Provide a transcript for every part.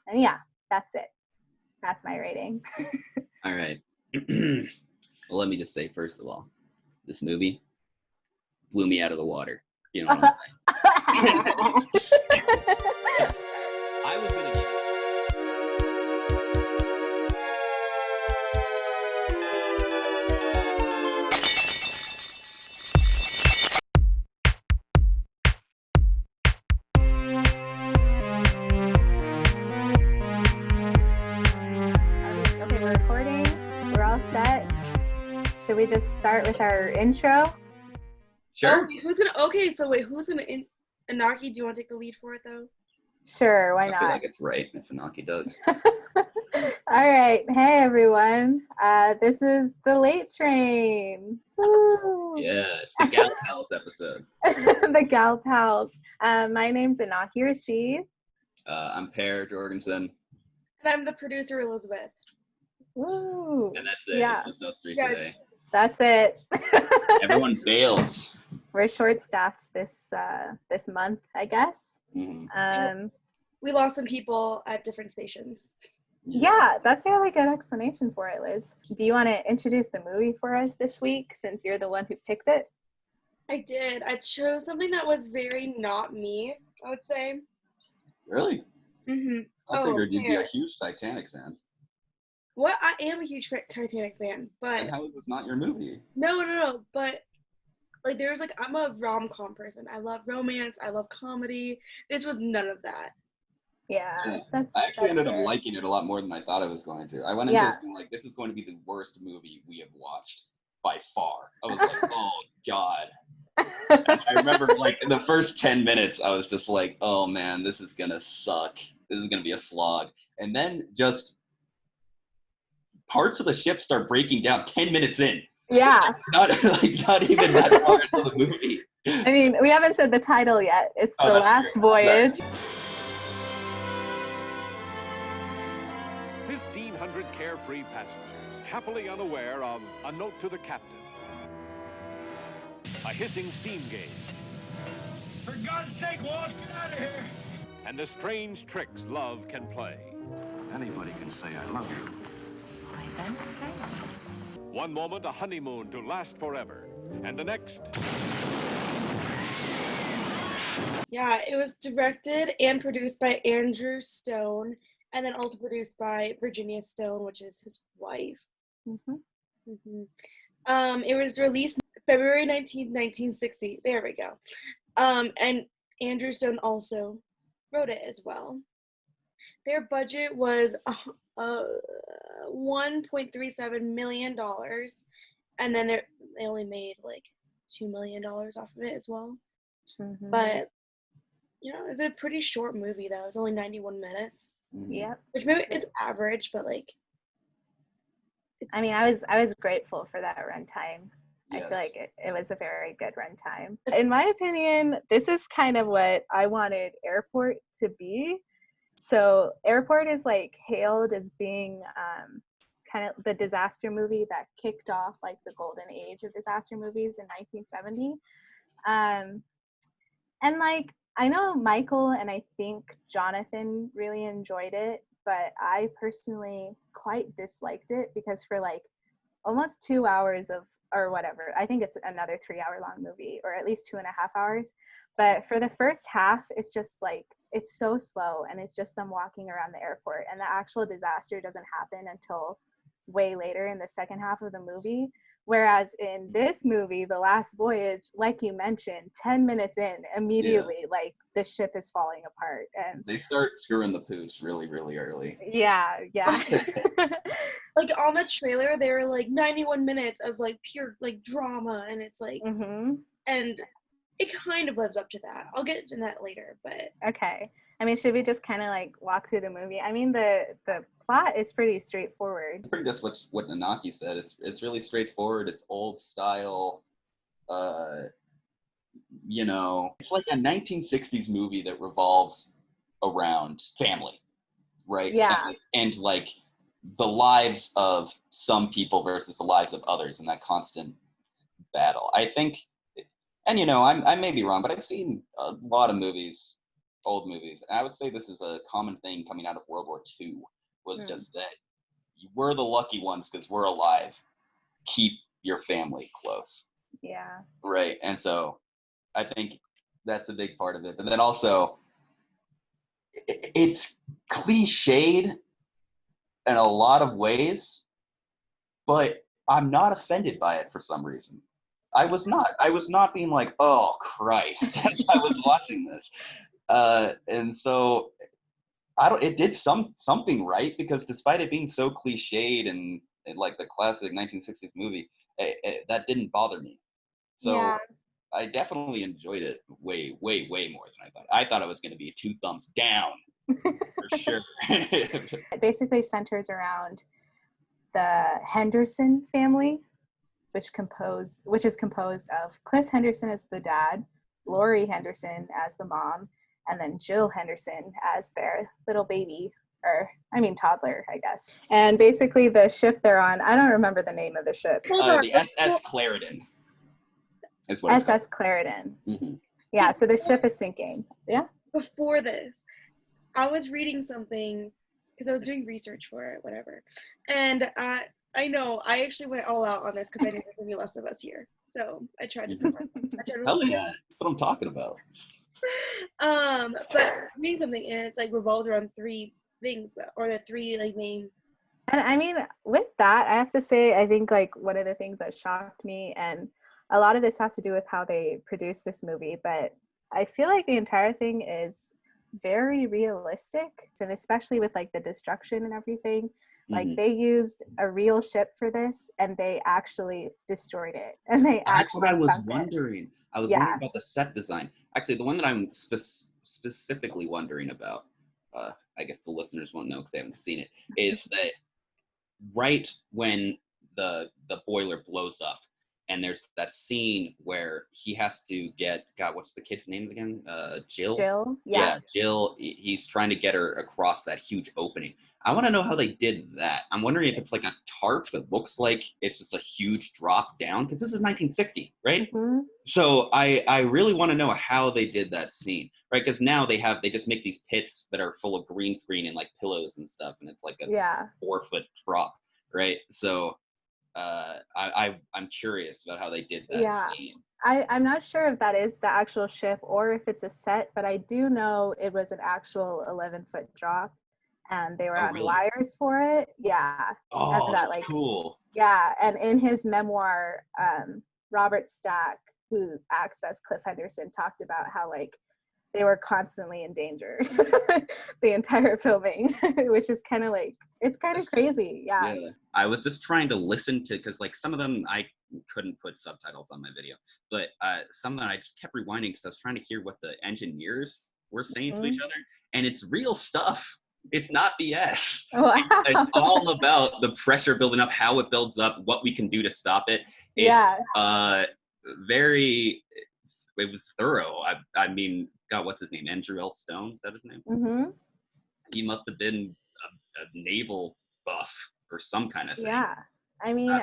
And yeah, that's it. That's my rating. All right. Well, let me just say, first of all, this movie blew me out of the water. You know what I'm saying? I was going to give Okay, we're recording. We're all set. Should we just start with our intro? Sure. Who's gonna Inaki, do you want to take the lead for it though? Sure, why I not? feel like it's right if Anaki does. All right. Hey, everyone. This is The Late Train. Woo. Yeah, it's the Gal Pals episode. The Gal Pals. My name's Inaki Rashid. I'm Per Jorgensen. And I'm the producer, Elizabeth. Woo. And that's it. Yeah. It's just us three Yes. today. That's it. Everyone bailed. We're short-staffed this month, I guess. Mm-hmm. We lost some people at different stations. Yeah, that's a really good explanation for it, Liz. Do you want to introduce the movie for us this week, since you're the one who picked it? I did. I chose something that was very not me, I would say. Really? Mm-hmm. I figured you'd be a yeah. huge Titanic fan. What? I am a huge Titanic fan, but And how is this not your movie? no. But like, I'm a rom-com person. I love romance. I love comedy. This was none of that. Yeah, I actually ended up fair. liking it a lot more than I thought I was going to. I went into this being like, this is going to be the worst movie we have watched by far. I was like, oh God. And I remember like in the first 10 minutes, I was just like, oh man, this is gonna suck. This is gonna be a slog. And then just parts of the ship start breaking down 10 minutes in. Yeah. Not even that far into the movie. I mean, we haven't said the title yet. It's The Last true. Voyage. 1,500 carefree passengers, happily unaware of a note to the captain, a hissing steam gauge, For God's sake, Walt, get out of here! and the strange tricks love can play. Anybody can say I love you. I then say One moment a honeymoon to last forever, and the next, Yeah, it was directed and produced by Andrew Stone, and then also produced by Virginia Stone, which is his wife. Mm-hmm. It was released February 19th, 1960. There we go. And Andrew Stone also wrote it as well. Their budget was $1.37 million, and then they only made like $2 million off of it as well. Mm-hmm. But it's a pretty short movie though. It's only 91 minutes. Yep. Which maybe it's average, but like. I mean, I was grateful for that runtime. Yes. I feel like it was a very good runtime. In my opinion, this is kind of what I wanted Airport to be. So Airport is like hailed as being kind of the disaster movie that kicked off like the golden age of disaster movies in 1970. And like, I know Michael and I think Jonathan really enjoyed it, but I personally quite disliked it because for like almost 2 hours or whatever, I think it's another 3-hour long movie, or at least 2.5 hours. But for the first half, it's just like, it's so slow and it's just them walking around the airport, and the actual disaster doesn't happen until way later in the second half of the movie. Whereas in this movie, The Last Voyage, like you mentioned, 10 minutes in, immediately, like, the ship is falling apart. And they start screwing the pooch really, really early. Yeah. Like, on the trailer, they were, like, 91 minutes of, like, pure, like, drama, and it's, like, Mm-hmm. and it kind of lives up to that. I'll get into that later, but. Okay. I mean, should we just kind of, like, walk through the movie? I mean, the plot is pretty straightforward. Pretty just what Nanaki said. It's really straightforward. It's old style. It's like a 1960s movie that revolves around family, right? Yeah. And like the lives of some people versus the lives of others, and that constant battle. I think, and I may be wrong, but I've seen a lot of movies old movies. And I would say this is a common thing coming out of World War II, was just that we're the lucky ones because we're alive. Keep your family close. Yeah. Right. And so I think that's a big part of it. But then also, it's cliched in a lot of ways, but I'm not offended by it for some reason. I was not being like, oh Christ, as I was watching this. And so it did something right, because despite it being so cliched and like the classic 1960s movie, that didn't bother me. So Yeah. I definitely enjoyed it way, way, way more than I thought. I thought it was going to be 2 thumbs down for sure. It basically centers around the Henderson family, which is composed of Cliff Henderson as the dad, Laurie Henderson as the mom, and then Jill Henderson as their little baby, toddler, I guess. And basically the ship they're on, I don't remember the name of the ship. The SS Clarendon. Is what SS Clarendon. Mm-hmm. Yeah, so the ship is sinking. Yeah. Before this, I was reading something because I was doing research for it, whatever. And I know I actually went all out on this because I knew there's gonna be less of us here, so I tried to. Hell yeah, that's what I'm talking about. But reading something, and it's like revolves around 3 things, or the 3 like main. And I mean, with that, I have to say, I think like one of the things that shocked me, and a lot of this has to do with how they produced this movie, but I feel like the entire thing is very realistic, and especially with like the destruction and everything. Like they used a real ship for this, and they actually destroyed it, and they That's what I was sunk wondering. I was wondering about the set design. Actually, the one that I'm specifically wondering about, I guess the listeners won't know because they haven't seen it, is that right when the boiler blows up, and there's that scene where he has to get, God, what's the kid's names again? Jill? Jill? Yeah, Jill, he's trying to get her across that huge opening. I want to know how they did that. I'm wondering if it's like a tarp that looks like it's just a huge drop down, because this is 1960, right? Mm-hmm. So I really want to know how they did that scene, right? Because now they just make these pits that are full of green screen and like pillows and stuff, and it's like a 4-foot drop, right? So I'm curious about how they did that scene. I'm not sure if that is the actual ship or if it's a set, but I do know it was an actual 11-foot drop, and they were on wires for it. Yeah. Oh, that's cool. Yeah, and in his memoir, Robert Stack, who acts as Cliff Henderson, talked about how like they were constantly in danger the entire filming, which is kind of like, it's kind of crazy. Yeah. I was just trying to listen to, because like some of them I couldn't put subtitles on my video, but some of them I just kept rewinding because I was trying to hear what the engineers were saying to each other, and it's real stuff. It's not BS. Wow. It's all about the pressure building up, how it builds up, what we can do to stop it. It's it was thorough. I mean, God, what's his name? Andrew L. Stone? Is that his name? Mm-hmm. He must have been a naval buff or some kind of thing. Yeah. I mean,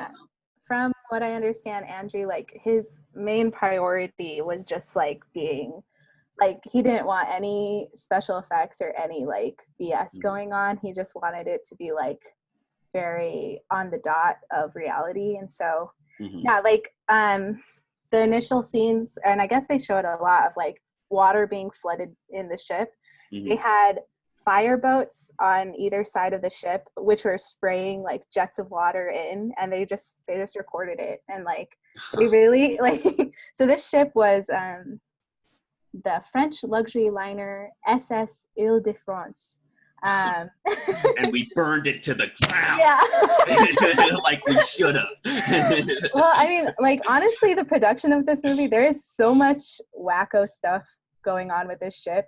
from what I understand, Andrew, like his main priority was just like being, like he didn't want any special effects or any like BS going on. He just wanted it to be like very on the dot of reality. And so, like the initial scenes, and I guess they showed a lot of like water being flooded in the ship. They had fire boats on either side of the ship, which were spraying like jets of water in, and they just recorded it. And like they really like, so this ship was the French luxury liner SS Ile-de-France. And we burned it to the ground. Yeah. Like we should have. Well, I mean, like honestly, the production of this movie, there is so much wacko stuff going on with this ship.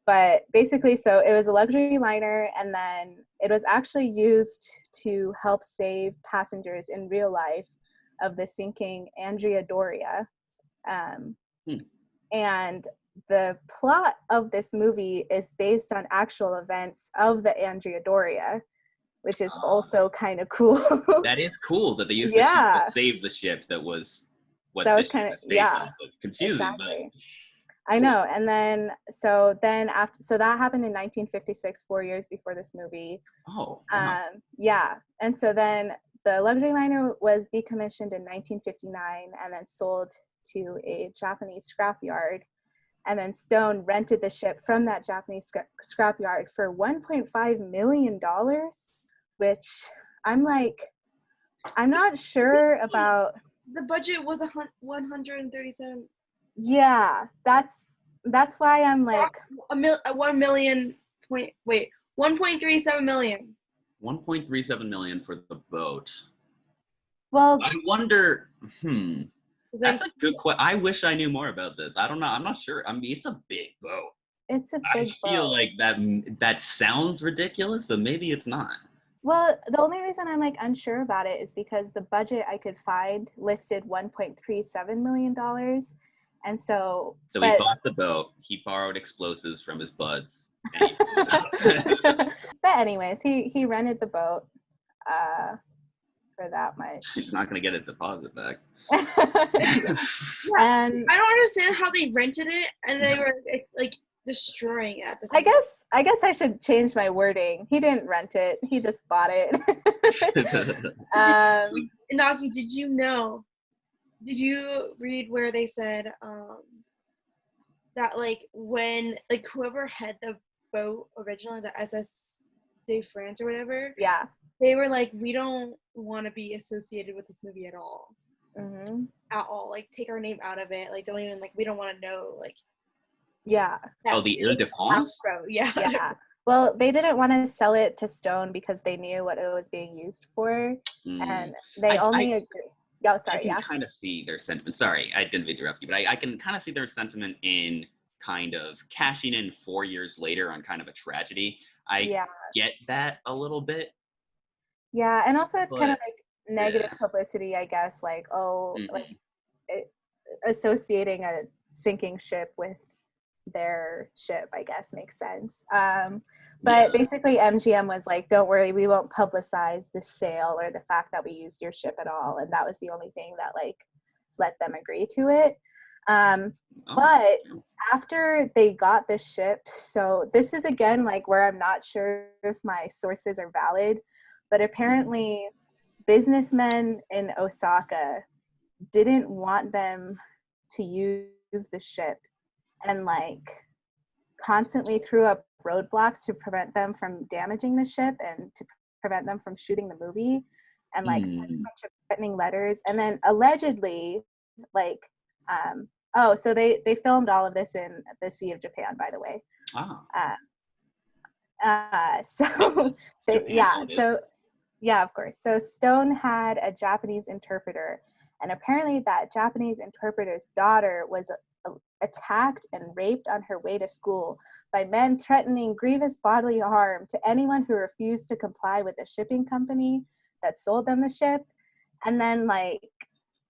But basically, so it was a luxury liner, and then it was actually used to help save passengers in real life of the sinking Andrea Doria. And the plot of this movie is based on actual events of the Andrea Doria, which is also kind of cool. That is cool that they used the ship that saved the ship that was what that was kind of based off of. Confusing, exactly. I know. And then so that happened in 1956, 4 years before this movie. Oh. Wow. Yeah. And so then the luxury liner was decommissioned in 1959 and then sold to a Japanese scrapyard. And then Stone rented the ship from that Japanese scrapyard for $1.5 million, which I'm not sure about. The budget was 137. Yeah, that's why I'm like 1 million point. Wait, 1.37 million. 1.37 million for the boat. Well, I wonder. That's a good question. I wish I knew more about this. I don't know. I'm not sure. I mean, it's a big boat. It's a big boat. I feel like that sounds ridiculous, but maybe it's not. Well, the only reason I'm like unsure about it is because the budget I could find listed $1.37 million. And so he bought the boat, he borrowed explosives from his buds. And he but anyways, he rented the boat for that much. He's not going to get his deposit back. And I don't understand how they rented it and they were like destroying it at the same time. I guess I should change my wording. He didn't rent it. He just bought it. Naki, did you read where they said that like when like whoever had the boat originally, the SS de France or whatever, yeah, they were like, we don't want to be associated with this movie at all. Mm-hmm. At all, like take our name out of it, like don't even like we don't want to know, like yeah. Oh, the Ile de France? Yeah. Well, they didn't want to sell it to Stone because they knew what it was being used for, and they only agree. Oh, sorry. I can kind of see their sentiment. Sorry, I didn't interrupt you, but I can kind of see their sentiment in kind of cashing in 4 years later on kind of a tragedy. I get that a little bit. Yeah, and also it's kind of like negative publicity, I guess. Like, associating a sinking ship with their ship, I guess, makes sense. But basically MGM was like, don't worry, we won't publicize the sale or the fact that we used your ship at all. And that was the only thing that like let them agree to it. But after they got the ship, so this is again like where I'm not sure if my sources are valid, but apparently businessmen in Osaka didn't want them to use the ship and like constantly threw up roadblocks to prevent them from damaging the ship and to prevent them from shooting the movie, and like sent a bunch of threatening letters. And then allegedly like so they filmed all of this in the Sea of Japan, by the way. Yeah, of course. So Stone had a Japanese interpreter, and apparently that Japanese interpreter's daughter was attacked and raped on her way to school by men threatening grievous bodily harm to anyone who refused to comply with the shipping company that sold them the ship. And then like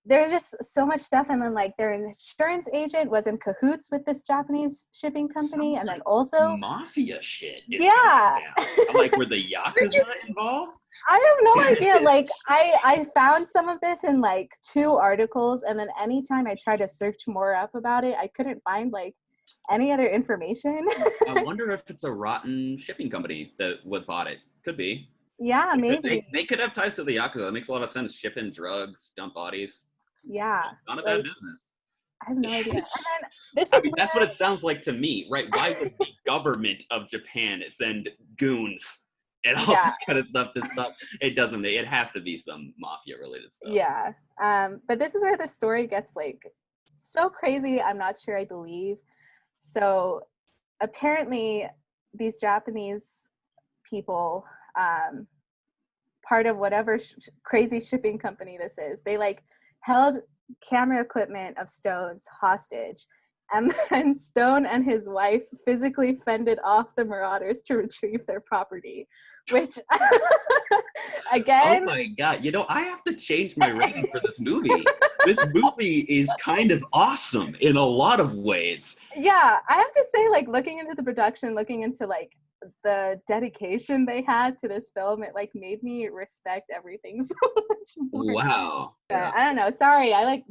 there's just so much stuff, and then like their insurance agent was in cahoots with this Japanese shipping company. Sounds and then like also mafia shit. Yeah. I'm like, were the Yakuza involved? I have no idea. Like I found some of this in like 2 articles, and then anytime I tried to search more up about it, I couldn't find like any other information. I wonder if it's a rotten shipping company that bought it. Could be. Yeah, maybe. They could have ties to the Yakuza. That makes a lot of sense. Shipping drugs, dump bodies. Yeah. Not a bad business. I have no idea. And then that's what it sounds like to me, right? Why would the government of Japan send goons and all this kind of stuff to stop? It doesn't. It has to be some mafia related stuff. Yeah. But this is where the story gets like so crazy. I'm not sure I believe. So apparently these Japanese people, part of whatever crazy shipping company this is, they like held camera equipment of Stone's hostage, and then Stone and his wife physically fended off the marauders to retrieve their property, which again, oh my god, I have to change my rating for this movie. This movie is kind of awesome in a lot of ways. Yeah, I have to say, like, looking into the production, looking into like the dedication they had to this film, it like made me respect everything so much more. Wow. Yeah. I don't know, sorry, I like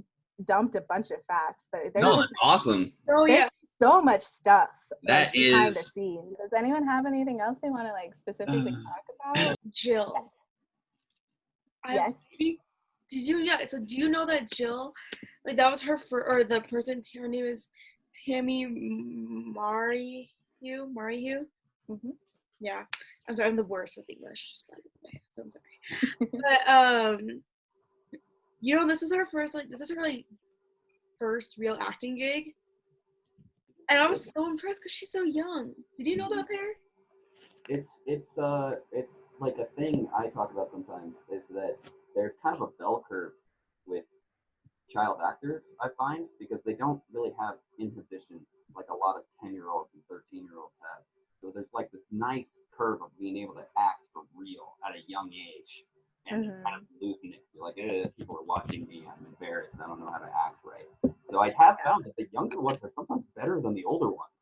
dumped a bunch of facts, but there's No, just that's awesome. Oh yeah. there's so much stuff That like, behind the is- scenes. Does anyone have anything else they want to like specifically talk about? Jill. Yes. Did you? Yeah. So do you know that Jill, like that was her or the person? Her name is Tammy Marihu. Mhm. Yeah. I'm sorry. I'm the worst with English. Just by the way, so I'm sorry. But you know, this is her first real acting gig, and I was so impressed because she's so young. Did you know that, Pear? It's like a thing I talk about sometimes is that there's kind of a bell curve with child actors, I find, because they don't really have inhibition like a lot of 10-year-olds and 13-year-olds have. So there's like this nice curve of being able to act for real at a young age and kind of losing it. You're like, people are watching me, I'm embarrassed, I don't know how to act right. So I have found that the younger ones are sometimes better than the older ones.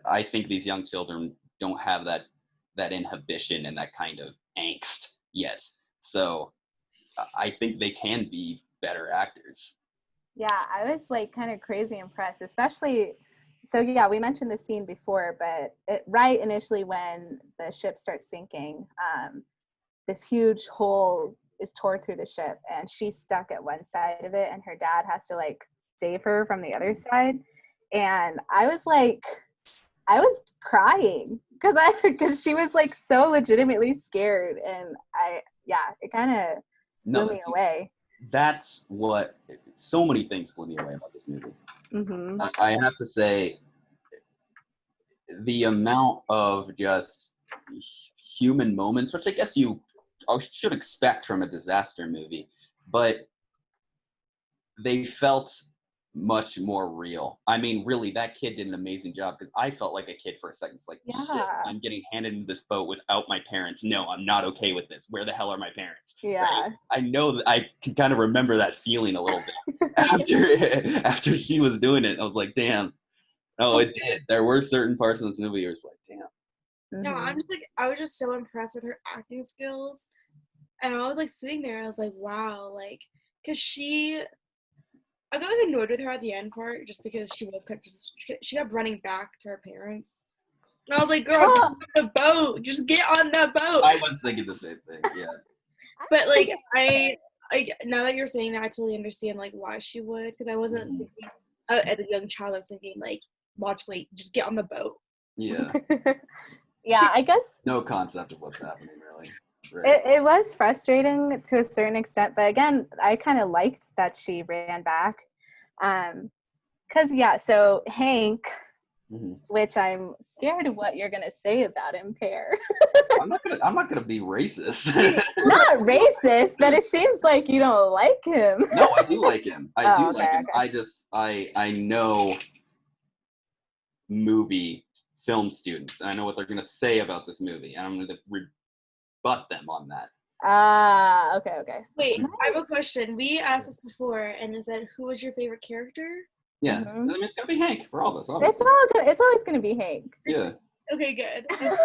I think these young children don't have that inhibition and that kind of angst yet. So I think they can be better actors. Yeah, I was like kind of crazy impressed, especially. So yeah, we mentioned the scene before, but right initially when the ship starts sinking, this huge hole is tore through the ship, and she's stuck at one side of it, and her dad has to like save her from the other side. And I was crying because she was like so legitimately scared, and it kind of blew me away. That's what so many things blew me away about this movie. Mm-hmm. I have to say, the amount of just human moments, which I guess you should expect from a disaster movie, but they felt much more real. I mean, really, that kid did an amazing job because I felt like a kid for a second. It's like, shit, I'm getting handed into this boat without my parents. No, I'm not okay with this. Where the hell are my parents? Yeah. Right? I know that I can kind of remember that feeling a little bit after she was doing it. I was like, damn. No, it did. There were certain parts of this movie where it's like, damn. Yeah, I was just so impressed with her acting skills. And I was like sitting there, I was like, wow, like, because I got like annoyed with her at the end part just because she kept running back to her parents. And I was like, girl, just get on the boat. Just get on the boat. I was thinking the same thing, yeah. But like, I now that you're saying that, I totally understand like why she would, because I wasn't thinking, as a young child, I was thinking like, just get on the boat. Yeah. Yeah, I guess. No concept of what's happening, really. Right. It was frustrating to a certain extent, but again, I kind of liked that she ran back. So Hank, which I'm scared of what you're gonna say about him, Pear. I'm not gonna be racist. Not racist, but it seems like you don't like him. No, I do like him. I do like him. Okay. I know film students, and I know what they're gonna say about this movie, and I'm gonna rebut them on that. Okay. Wait, I have a question. We asked this before, and it said, who was your favorite character? Yeah, I mean, it's gonna be Hank for all of us. Obviously. It's always gonna be Hank. Yeah. Okay, good. That's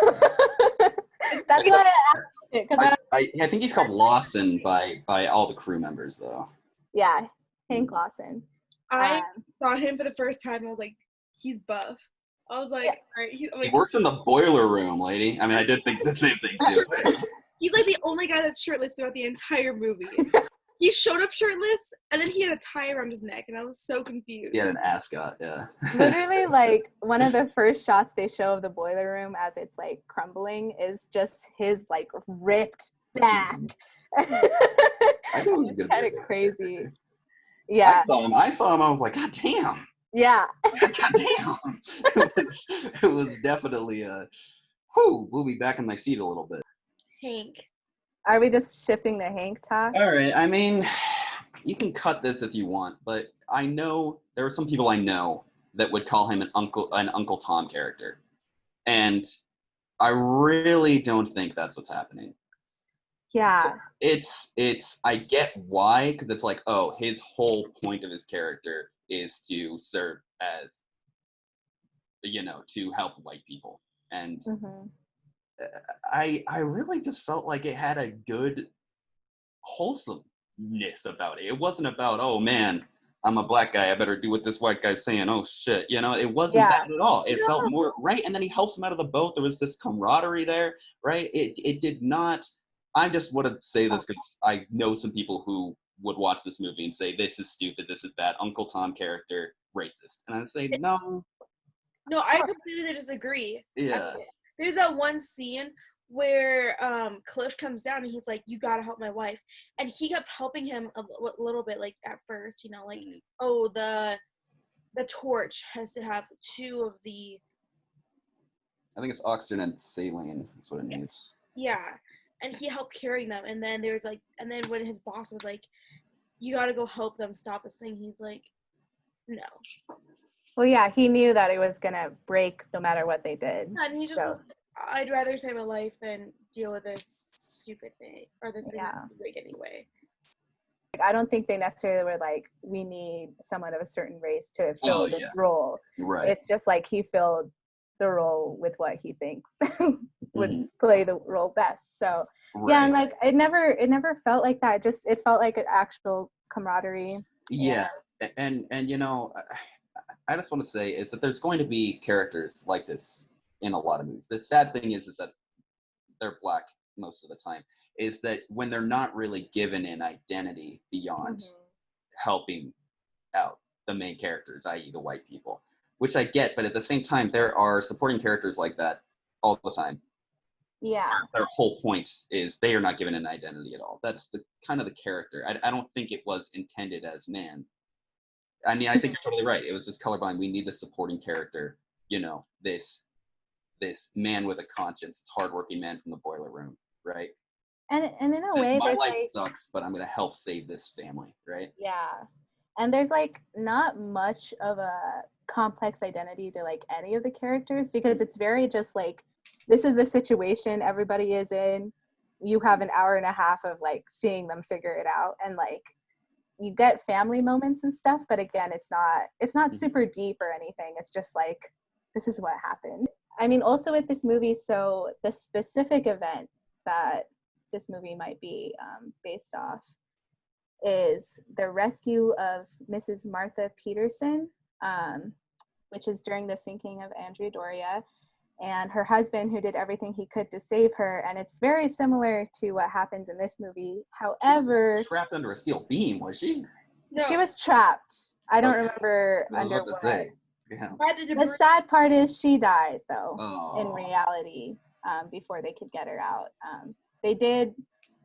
why I asked it, because I think he's called Lawson by all the crew members, though. Yeah, Hank Lawson. I saw him for the first time. I was like, he's buff. I was like, all right. He works in the boiler room, lady. I mean, I did think the same thing too. He's like the only guy that's shirtless throughout the entire movie. He showed up shirtless, and then he had a tie around his neck, and I was so confused. He had an ascot, yeah. Literally, like, one of the first shots they show of the boiler room as it's, like, crumbling is just his, like, ripped back. I knew he was gonna kind be of crazy. Yeah. I saw him, I was like, God damn. Yeah. God damn. It was definitely blew me back in my seat a little bit. Hank. Are we just shifting the Hank talk? All right. I mean, you can cut this if you want, but I know there are some people I know that would call him an Uncle Tom character, and I really don't think that's what's happening. Yeah. It's I get why, because it's like, oh, his whole point of his character is to serve as, to help white people, and I really just felt like it had a good, wholesome about it. It wasn't about, oh man, I'm a black guy, I better do what this white guy's saying. Oh shit, you know, it wasn't that at all. It felt more right. And then he helps him out of the boat. There was this camaraderie there, right? It did not. I just want to say this because I know some people who would watch this movie and say this is stupid, this is bad. Uncle Tom character racist, and I say no. No, I completely disagree. Yeah. There's that one scene where Cliff comes down and he's like, you gotta help my wife, and he kept helping him a little bit, like at first, you know, like oh, the torch has to have 2 of the, I think it's oxygen and saline is what it needs. Yeah, and he helped carrying them, and then there's like, and then when his boss was like, you gotta go help them stop this thing, he's like, no. Well, yeah, he knew that it was gonna break no matter what they did. And he just was, I'd rather save a life than deal with this stupid thing, or this thing that's break anyway. I don't think they necessarily were like, we need someone of a certain race to fill this role. Right. It's just like he filled the role with what he thinks would play the role best. So yeah, and like it never felt like that. It felt like an actual camaraderie. Yeah. And you know, I just want to say is that there's going to be characters like this in a lot of movies. The sad thing is that they're black most of the time, is that when they're not really given an identity beyond helping out the main characters, i.e. the white people, which I get, but at the same time, there are supporting characters like that all the time. Yeah. Their whole point is they are not given an identity at all. That's the kind of the character. I don't think it was intended as man. I mean, I think you're totally right. It was just colorblind. We need the supporting character, you know, this man with a conscience, this hardworking man from the boiler room, right? And in a way, my life like, sucks, but I'm gonna help save this family, right? Yeah. And there's like not much of a complex identity to like any of the characters, because it's very just like, this is the situation everybody is in. You have an hour and a half of like seeing them figure it out, and like you get family moments and stuff, but again, it's not super deep or anything. It's just like, this is what happened. I mean, also with this movie, so the specific event that this movie might be based off is the rescue of Mrs. Martha Peterson, which is during the sinking of Andrea Doria, and her husband, who did everything he could to save her. And it's very similar to what happens in this movie. However, she was trapped under a steel beam, was she? No. She was trapped. I don't remember under what. Yeah. The sad part is she died, though, in reality, before they could get her out. They did,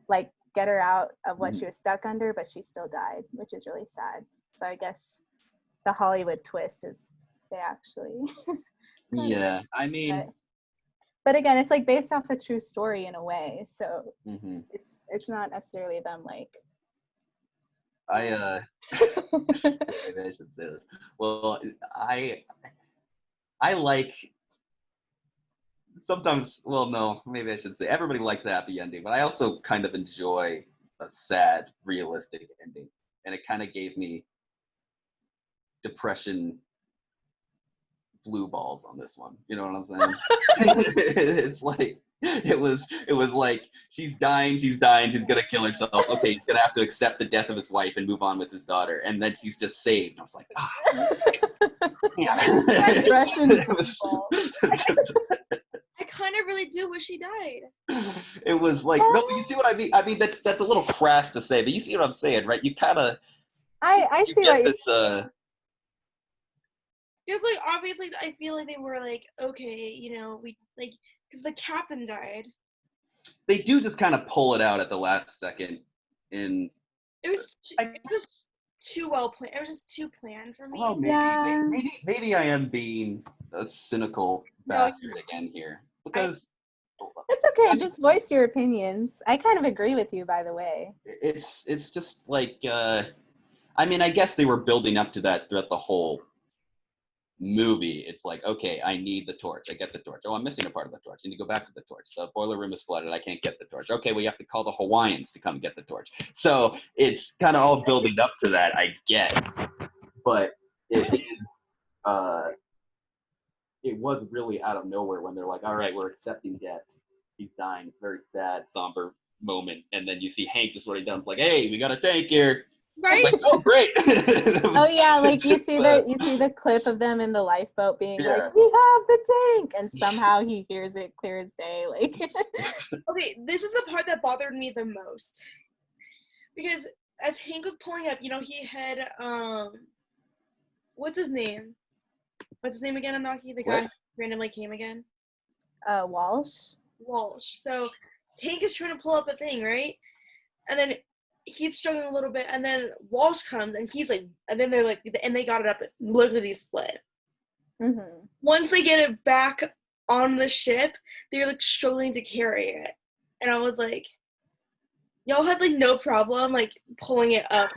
like, get her out of what she was stuck under, but she still died, which is really sad. So I guess the Hollywood twist is they actually... Yeah, I mean... But again, it's, like, based off a true story in a way, so it's not necessarily them, like... maybe I should say this. Well, I like sometimes, well, no, maybe I should say everybody likes a happy ending, but I also kind of enjoy a sad, realistic ending. And it kind of gave me depression blue balls on this one. You know what I'm saying? It's like, it was like, she's dying, she's gonna kill herself. Okay, he's gonna have to accept the death of his wife and move on with his daughter, and then she's just saved. And I was like, I kind of really do wish she died. It was like, no, you see what I mean? I mean, that's a little crass to say, but you see what I'm saying, right? You kind of, I see what this, because, like, obviously, I feel like they were like, okay, you know, we, like, because the captain died. They do just kind of pull it out at the last second. It was just too well planned. It was just too planned for me. Well, maybe I am being a cynical bastard again here, because it's okay. Just voice your opinions. I kind of agree with you, by the way. It's just like, I mean, I guess they were building up to that throughout the whole movie. It's like, okay, I need the torch. I get the torch. Oh, I'm missing a part of the torch. I need to go back to the torch. The boiler room is flooded. I can't get the torch. Okay, we have to call the Hawaiians to come get the torch. So it's kind of all building up to that, I guess. But it was really out of nowhere when they're like, all right, we're accepting death. He's dying. Very sad, somber moment, and then you see Hank just running down, like, hey, we got a tank here. Right? Like, oh, great. Oh yeah, like you see the clip of them in the lifeboat being like, we have the tank, and somehow he hears it clear as day. Like, Okay, this is the part that bothered me the most, because as Hank was pulling up, he had what's his name? What's his name again, Anaki? The guy who randomly came again? Walsh. So Hank is trying to pull up the thing, right? And then he's struggling a little bit, and then Walsh comes, and he's like, and then they're like, and they got it up, literally split. Mm-hmm. Once they get it back on the ship, they're like struggling to carry it. And I was like, y'all had like no problem like pulling it up.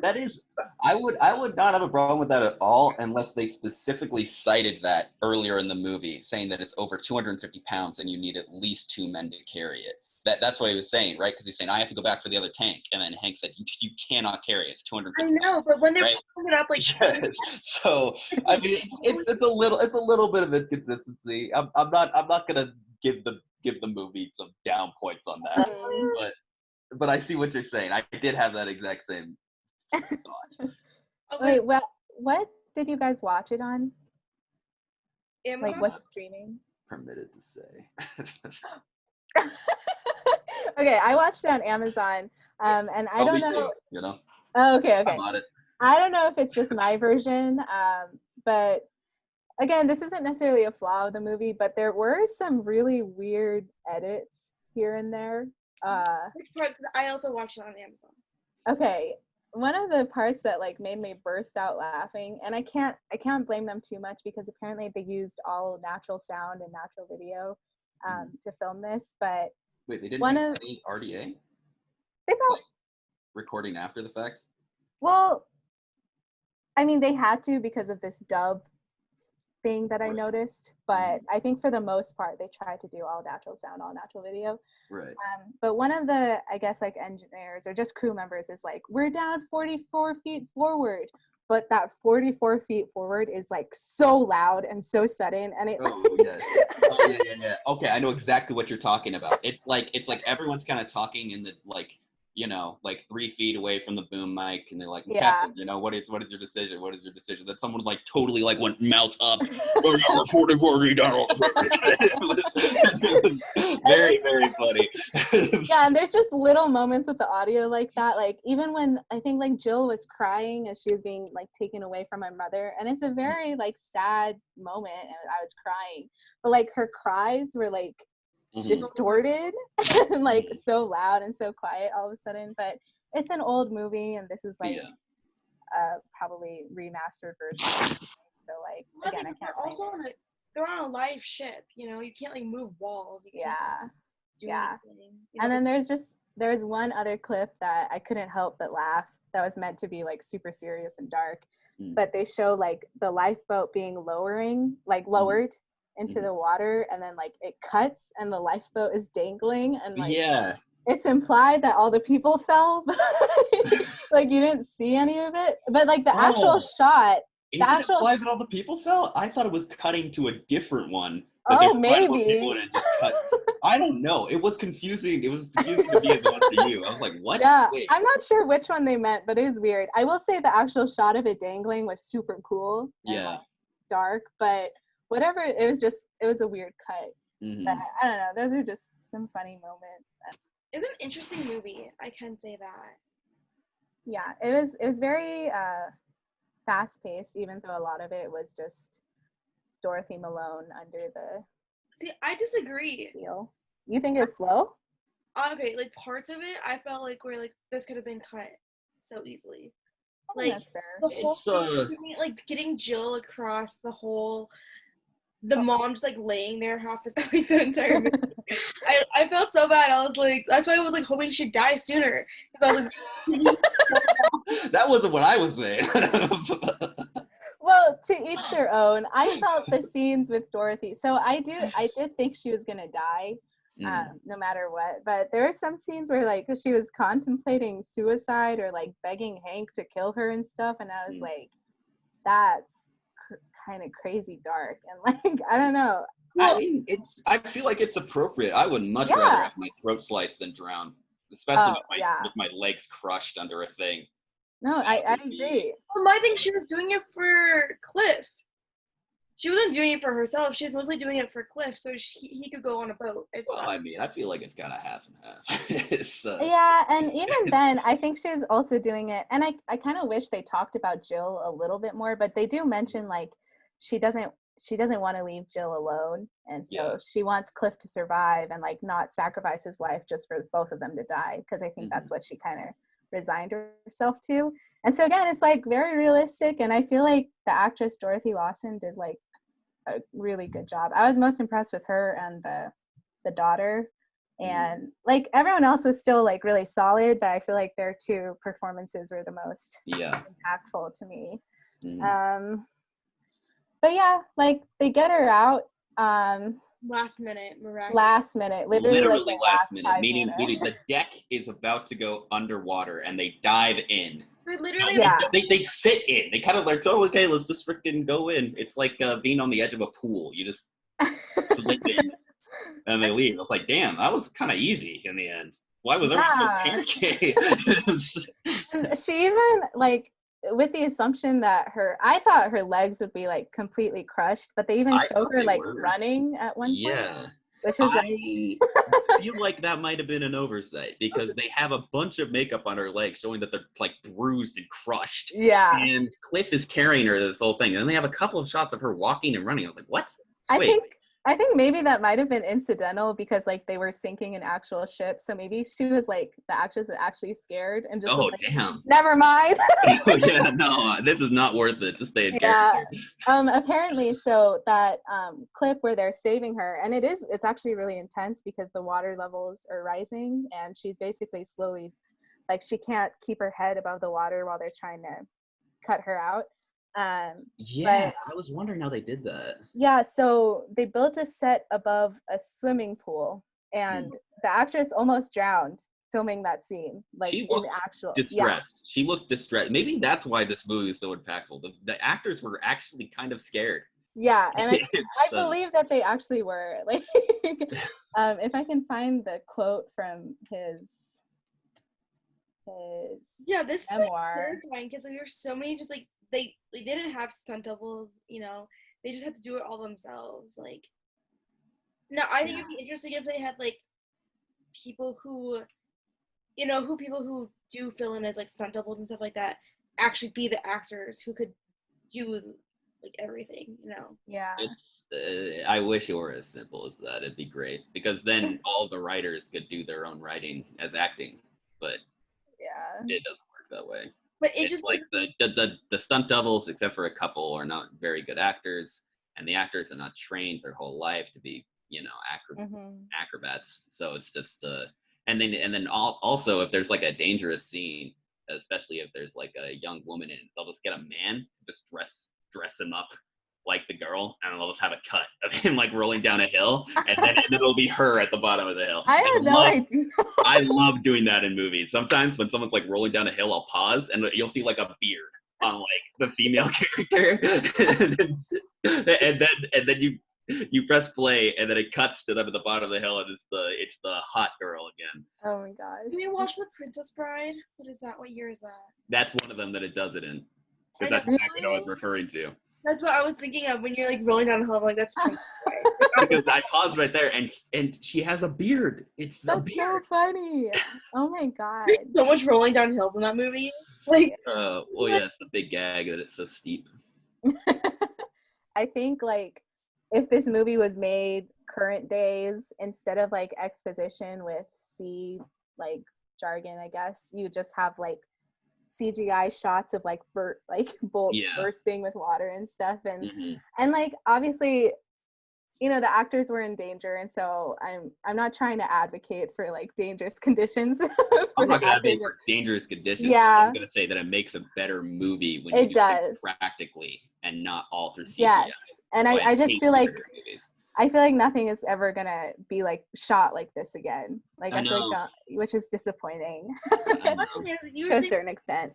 That is, I would not have a problem with that at all, unless they specifically cited that earlier in the movie, saying that it's over 250 pounds and you need at least 2 men to carry it. That's what he was saying, right? Because he's saying, I have to go back for the other tank. And then Hank said, you cannot carry it. It's 250 I know, pounds, but when they're right? pulling it up, like, yes. So I mean, it's a little bit of inconsistency. I'm not gonna give the movie some down points on that, but I see what you're saying. I did have that exact same thought. Wait, what did you guys watch it on? Amazon? Like, what's streaming? Permitted to say. Okay, I watched it on Amazon, and I don't know. Too, Oh, okay. I bought it. I don't know if it's just my version, but again, this isn't necessarily a flaw of the movie, but there were some really weird edits here and there. Which parts? Because I also watched it on Amazon. Okay, one of the parts that like made me burst out laughing, and I can't blame them too much because apparently they used all natural sound and natural video to film this, but wait, they didn't use any RDA? They probably recording after the fact? Well, I mean, they had to because of this dub thing that I noticed, but I think for the most part, they tried to do all natural sound, all natural video. Right. But one of the, I guess, like engineers or just crew members is like, we're down 44 feet forward. But that 44 feet forward is like so loud and so sudden, and it. Oh yes. Oh yeah. Okay, I know exactly what you're talking about. It's like everyone's kind of talking in the like 3 feet away from the boom mic, and they're like, Captain, what is your decision? What is your decision? That someone like totally like went mouth up. We're 44 feet down. Very, very funny. Yeah, and there's just little moments with the audio like that. Like even when I think like Jill was crying as she was being like taken away from her mother, and it's a very like sad moment, and I was crying. But like her cries were like distorted and like so loud and so quiet all of a sudden. But it's an old movie, and this is like probably remastered version. So like again, I can't. Also they're on a live ship. You can't like move walls. Yeah. And then there's one other clip that I couldn't help but laugh. That was meant to be like super serious and dark, but they show like the lifeboat being lowered into the water, and then like it cuts and the lifeboat is dangling, and like it's implied that all the people fell, but like you didn't see any of it, but like the actual shot. Is it implied that all the people fell? I thought it was cutting to a different one. Maybe. Just cut. I don't know. It was confusing. It was confusing to me as well as to you. I was like, what? Yeah, Wait. I'm not sure which one they meant, but it was weird. I will say the actual shot of it dangling was super cool. And, like, dark, but whatever. It was a weird cut. Mm-hmm. But I don't know. Those are just some funny moments. It was an interesting movie. I can say that. Yeah, it was very fast-paced, even though a lot of it was just Dorothy Malone under the. See, I disagree. Deal. You think it's slow? Okay, like parts of it, I felt like where like this could have been cut so easily. That's fair. The whole thing, like getting Jill across the mom just like laying there half the entire movie. I felt so bad. I was like, that's why I was like hoping she'd die sooner, because I was like, that wasn't what I was saying. Well, to each their own. I felt the scenes with Dorothy. So I did think she was gonna die, no matter what. But there were some scenes where like she was contemplating suicide or like begging Hank to kill her and stuff, and I was like, that's kind of crazy dark. And like I don't know. I mean, I feel like it's appropriate. I would much rather have my throat sliced than drown, especially with my legs crushed under a thing. No, I agree. Well, my thing, she was doing it for Cliff. She wasn't doing it for herself. She was mostly doing it for Cliff, so he could go on a boat. I mean, I feel like it's kind of half and half. Yeah, and even then, I think she was also doing it, and I kind of wish they talked about Jill a little bit more, but they do mention, like, she doesn't want to leave Jill alone, and so she wants Cliff to survive and, like, not sacrifice his life just for both of them to die, because I think that's what she kind of resigned herself to. And so again, it's like very realistic, and I feel like the actress Dorothy Lawson did like a really good job. I was most impressed with her and the daughter, and like everyone else was still like really solid, but I feel like their two performances were the most impactful to me. But yeah, like they get her out last minute, miraculous. Last minute, literally like last minute. Meaning the deck is about to go underwater, and they dive in. They literally, they sit in. They kind of like, oh, okay, let's just freaking go in. It's like being on the edge of a pool. You just slip in, and they leave. It's like, damn, that was kind of easy in the end. Why was everyone so panicky? She even like, with the assumption that I thought her legs would be like completely crushed, but they even showed her like running at one point. Yeah. Which was I feel like that might have been an oversight, because they have a bunch of makeup on her legs showing that they're like bruised and crushed. Yeah. And Cliff is carrying her this whole thing. And then they have a couple of shots of her walking and running. I was like, what? I think maybe that might have been incidental, because like they were sinking an actual ship, so maybe she was like, the actress was actually scared and just like, damn, never mind. Yeah, no, this is not worth it to stay in character. Apparently, so that clip where they're saving her, and it's actually really intense because the water levels are rising, and she's basically slowly, like, she can't keep her head above the water while they're trying to cut her out. I was wondering how they did that. Yeah, so they built a set above a swimming pool, and the actress almost drowned filming that scene. Like, she looked distressed. She looked distressed. Maybe that's why this movie is so impactful. The actors were actually kind of scared. Yeah, and I believe that they actually were. Like, if I can find the quote from his this memoir. Is like terrifying, because like, there's so many just like they didn't have stunt doubles, you know, they just had to do it all themselves. Like, no, I think it'd be interesting if they had like people who, you know, people who do fill in as like stunt doubles and stuff like that actually be the actors who could do like everything, you know. Yeah. It's I wish it were as simple as that. It'd be great, because then all the writers could do their own writing as acting, but it doesn't work that way. But it's just like the stunt doubles, except for a couple, are not very good actors, and the actors are not trained their whole life to be, you know, acrobats. So it's just and then also if there's like a dangerous scene, especially if there's like a young woman in it, they'll just get a man, just dress him up like the girl, and they'll just have a cut of him like rolling down a hill, and then it'll be her at the bottom of the hill. I had no idea. I love doing that in movies. Sometimes when someone's like rolling down a hill, I'll pause, and you'll see like a beard on like the female character, and then you press play, and then it cuts to them at the bottom of the hill, and it's the hot girl again. Oh my god! Have you watched The Princess Bride? What is that? What year is that? That's one of them that it does it in. Because that's exactly what I was referring to. That's what I was thinking of when you're like rolling down a hill. I'm like, that's because I paused right there, and she has a beard. That's so funny. Oh my god! There's so much rolling down hills in that movie. Like, well, yeah, it's the big gag that it's so steep. I think like if this movie was made current days, instead of like exposition with sea like jargon, I guess you just have like CGI shots of like bolts bursting with water and stuff, and like obviously, you know, the actors were in danger, and so I'm not trying to advocate for like dangerous conditions. I'm not gonna advocate for dangerous conditions. Yeah, I'm gonna say that it makes a better movie when it you do does things practically and not all through CGI. Yes, and I just feel like nothing is ever gonna be like shot like this again. Like I feel like which is disappointing to a certain extent.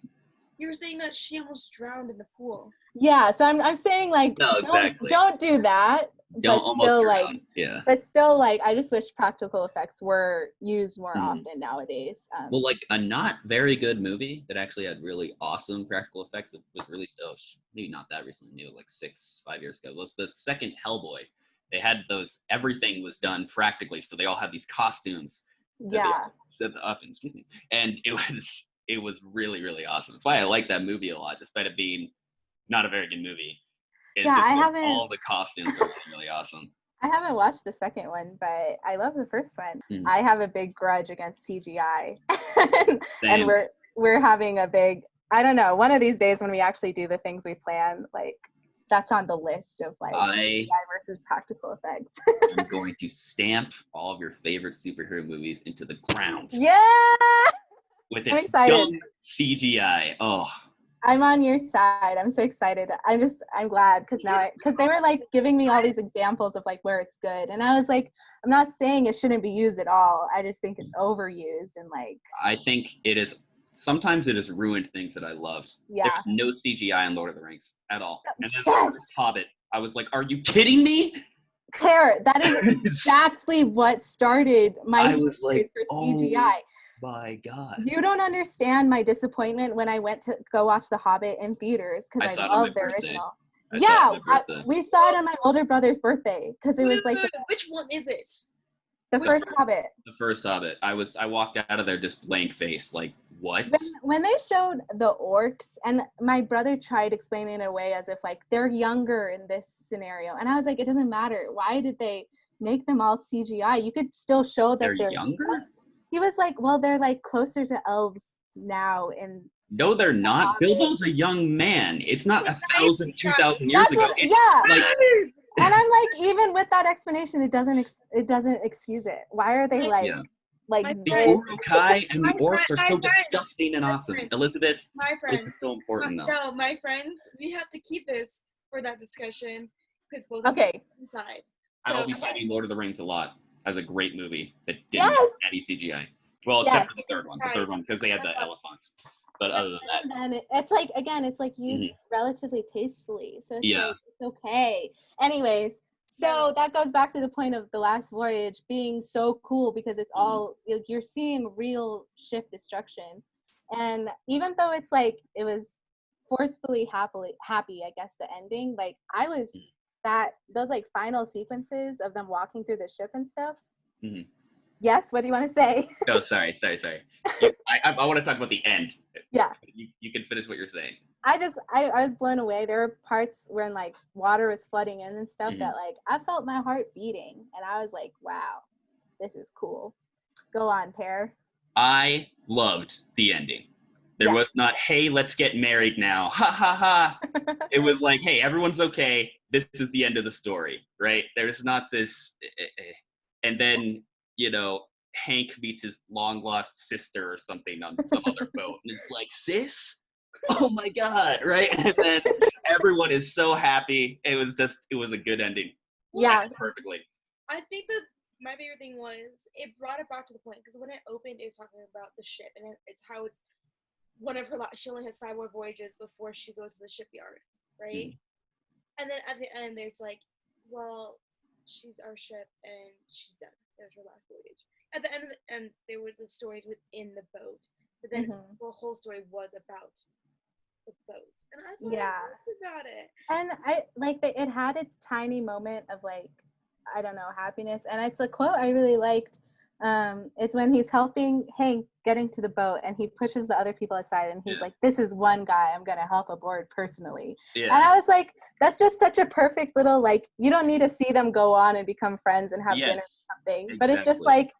You were saying that she almost drowned in the pool. Yeah, so I'm saying like don't do that. Don't but almost still drown. Yeah. but still like I just wish practical effects were used more Mhm. often nowadays. Well, like a not very good movie that actually had really awesome practical effects. It was released, maybe not that recently, maybe like 5 years ago. Was the second Hellboy. They had those, everything was done practically. So they all had these costumes that they Yeah. set up, excuse me. And it was really, really awesome. That's why I like that movie a lot, despite it being not a very good movie. It's Yeah, just I because haven't all the costumes are really, really awesome. I haven't watched the second one, but I love the first one. Mhm. I have a big grudge against CGI. Same. And we're having a big, I don't know, one of these days when we actually do the things we plan, like that's on the list of like CGI versus practical effects. I'm going to stamp all of your favorite superhero movies into the ground. Yeah. With I'm its excited. dumb CGI. Oh. I'm on your side. I'm so excited. I'm glad because they were like giving me all these examples of like where it's good. And I was like, I'm not saying it shouldn't be used at all. I just think it's overused and like. I think sometimes it has ruined things that I loved. Yeah. There's no CGI in Lord of the Rings at all. And then Yes. the first Hobbit, I was like, are you kidding me? Claire, that is exactly what started my I was like, for CGI. My God. You don't understand my disappointment when I went to go watch The Hobbit in theaters because I love the original. We saw it on my older brother's birthday because it was like which one is it? The first Hobbit. The first Hobbit. I walked out of there just blank faced, like, what? When they showed the orcs, and my brother tried explaining it away as if like they're younger in this scenario, and I was like, it doesn't matter. Why did they make them all CGI? You could still show that they're younger. He was like, well, they're like closer to elves now. No, they're not. Bilbo's a young man. It's not 1,000, 2,000 years ago. And I'm like, even with that explanation, it doesn't excuse it. Why are they like the Uruk-hai and the orcs are so disgusting and awesome. Elizabeth, this is so important though. No, my friends, we have to keep this for that discussion because both inside. I'll be citing Lord of the Rings a lot as a great movie that didn't have any CGI. Well, except for the third one. The third one because they had the elephants. But other than that, and then it's like it's like used relatively tastefully, so it's like it's okay. Anyways, so that goes back to the point of The Last Voyage being so cool because it's all you're seeing real ship destruction, and even though it's like it was forcefully happy, I guess the ending. Like I was those like final sequences of them walking through the ship and stuff. Mm-hmm. Yes, what do you want to say? No, sorry. I want to talk about the end. Yeah. You can finish what you're saying. I was blown away. There were parts when like water was flooding in and stuff that like I felt my heart beating and I was like, wow, this is cool. Go on, Pear. I loved the ending. There was not, hey, let's get married now. Ha ha ha. It was like, hey, everyone's okay. This is the end of the story, right? There's not this and then Hank meets his long-lost sister or something on some other boat. And it's like, sis? Oh, my God, right? And then everyone is so happy. It was a good ending. Yeah. Perfectly. I think that my favorite thing was it brought it back to the point. Because when it opened, it was talking about the ship. And it's how it's one of her, she only has 5 more voyages before she goes to the shipyard, right? And then at the end, it's like, well, she's our ship and she's done. It was her last voyage. At the end there was the stories within the boat, but then the whole story was about the boat, and that's what I loved about it. And I like that it had its tiny moment of like, I don't know, happiness, and it's a quote I really liked. It's when he's helping Hank getting to the boat, and he pushes the other people aside, and he's like, "This is one guy I'm gonna help aboard personally." Yeah. And I was like, that's just such a perfect little like. You don't need to see them go on and become friends and have dinner or something, exactly. But it's just like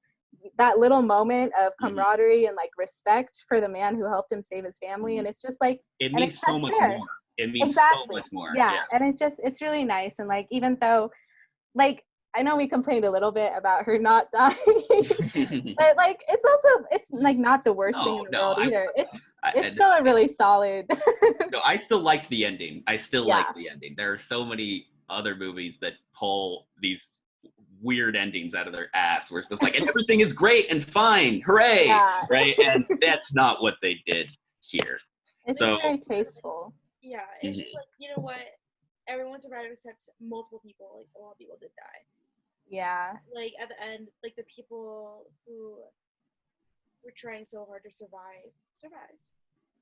that little moment of camaraderie and like respect for the man who helped him save his family, and it's just like it means so much more. It means so much more. Yeah, and it's really nice, and like even though, like. I know we complained a little bit about her not dying, but like it's like not the worst thing in the world either. It's still a really solid. No, I still liked the ending. I still like the ending. There are so many other movies that pull these weird endings out of their ass, where it's just like, and everything is great and fine, hooray, right? And that's not what they did here. It's very tasteful. Yeah, it's just like, you know what? everyone survived except multiple people. Like, a lot of people did die. Yeah. Like, at the end, like, the people who were trying so hard to survived.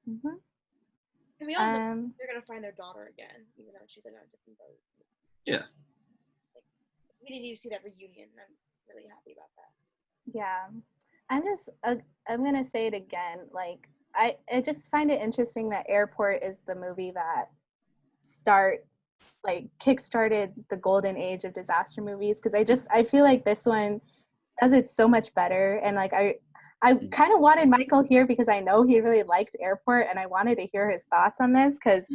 Mm-hmm. And we all know they're gonna find their daughter again, even though she's like on a different boat. Yeah. Like, we didn't even see that reunion. I'm really happy about that. Yeah. I'm gonna say it again. Like, I just find it interesting that Airport is the movie that kickstarted the golden age of disaster movies, because I feel like this one does it so much better. And like I kind of wanted Michael here because I know he really liked Airport, and I wanted to hear his thoughts on this, because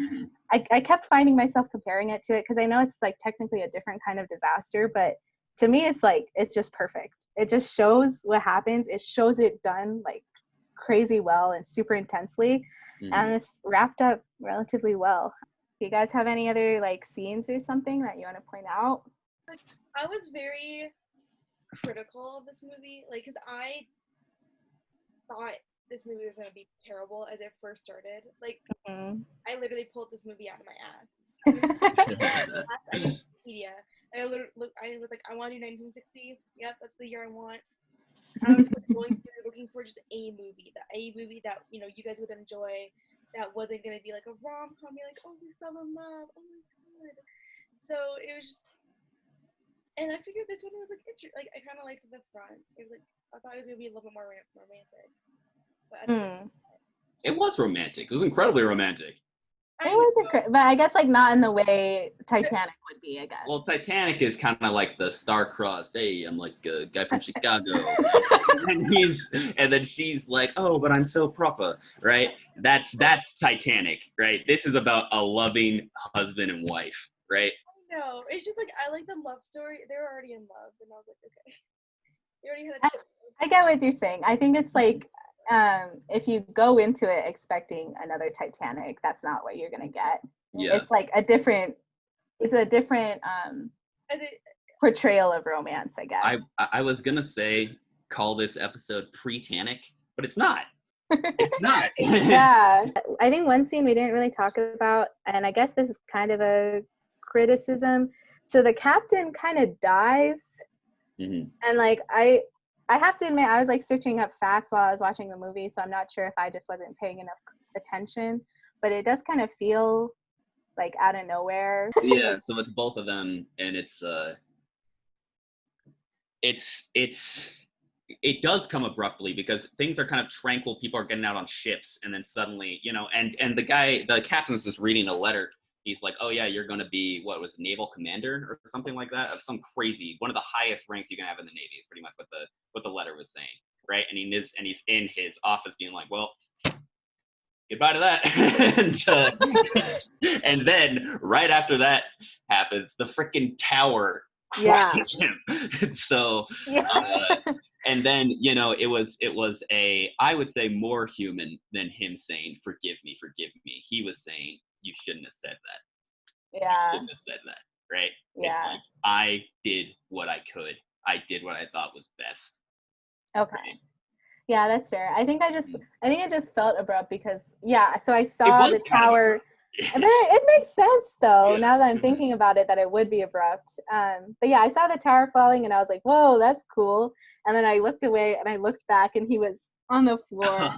I kept finding myself comparing it to it, because I know it's like technically a different kind of disaster, but to me it's just perfect. It just shows what happens. It shows it done like crazy well and super intensely, and it's wrapped up relatively well. Do you guys have any other like scenes or something that you want to point out? I was very critical of this movie, like, because I thought this movie was gonna be terrible as it first started. Like, I literally pulled this movie out of my ass. I did Wikipedia. I was like, I want to do 1960. Yep, that's the year I want. I was like going through looking for just a movie that you guys would enjoy, that wasn't gonna be like a rom-com, be like, oh, we fell in love, oh my god. So it was just, and I figured this one was like I kind of liked the front. It was like, I thought it was gonna be a little bit more romantic, but it was romantic. It was incredibly romantic. It wasn't great, but I guess like not in the way Titanic would be, I guess. Well, Titanic is kind of like the star-crossed, hey, I'm like a guy from Chicago. and then she's like, oh, but I'm so proper, right? That's Titanic, right? This is about a loving husband and wife, right? No, it's just like, I like the love story. They were already in love, and I was like, okay. They already had a child. I get what you're saying. I think it's like, if you go into it expecting another Titanic, that's not what you're gonna get. Yeah. It's like a different portrayal of romance, I guess. I was gonna say call this episode pre-tanic, but it's not. It's not. Yeah. I think one scene we didn't really talk about, and I guess this is kind of a criticism. So the captain kind of dies, and like I have to admit, I was like searching up facts while I was watching the movie, so I'm not sure if I just wasn't paying enough attention, but it does kind of feel like out of nowhere. Yeah, so it's both of them, and it does come abruptly because things are kind of tranquil. People are getting out on ships, and then suddenly, and the captain's just reading a letter. He's like, oh yeah, you're going to be, what was it, naval commander or something like that? Of some crazy, one of the highest ranks you can have in the Navy is pretty much what the letter was saying, right? And he's in his office being like, well, goodbye to that. and then right after that happens, the freaking tower crushes him. So, and then, it was I would say more human than him saying, forgive me. He was saying, you shouldn't have said that. Yeah. You shouldn't have said that, right? Yeah. It's like, I did what I could. I did what I thought was best. Okay. Right? Yeah, that's fair. I think it just felt abrupt because, so I saw the tower. But it makes sense, though, now that I'm thinking about it, that it would be abrupt. But yeah, I saw the tower falling, and I was like, whoa, that's cool. And then I looked away, and I looked back, and he was on the floor.